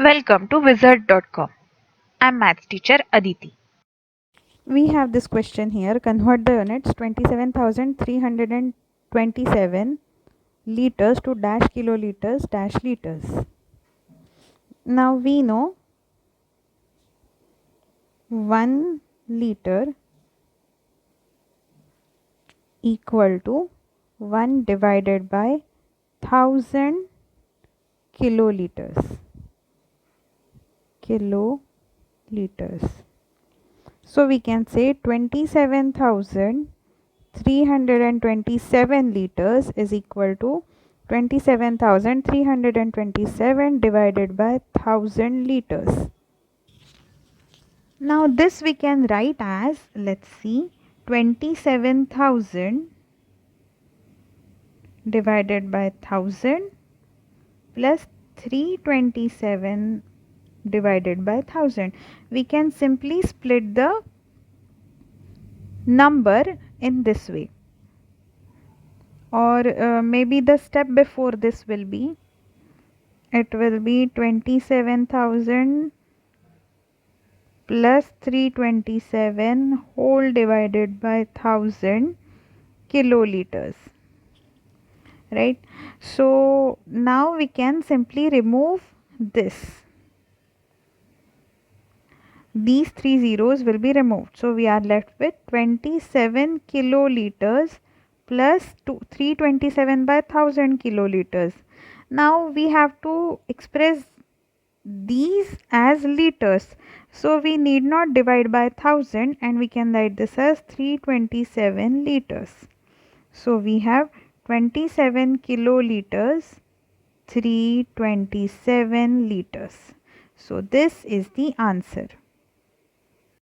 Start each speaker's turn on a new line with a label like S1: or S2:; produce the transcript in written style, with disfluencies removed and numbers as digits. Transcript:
S1: Welcome to wizard.com. I'm maths teacher Aditi.
S2: We have this question here. Convert the units 27,327 liters to dash kiloliters dash liters. Now we know 1 liter equal to 1 divided by 1000 kiloliters. Kiloliters. So we can say 27,327 liters is equal to 27,327 divided by 1000 liters. Now this we can write as, let's see, 27,000 divided by 1000 plus 327 divided by 1000. We can simply split the number in this way, or maybe the step before this will be, it will be 27,000 plus 327 whole divided by 1000 kiloliters, right? So now we can simply remove this. These three zeros will be removed. So we are left with 27 kiloliters plus 327 by 1000 kiloliters. Now we have to express these as liters. So we need not divide by 1000 and we can write this as 327 liters. So we have 27 kiloliters, 327 liters. So this is the answer.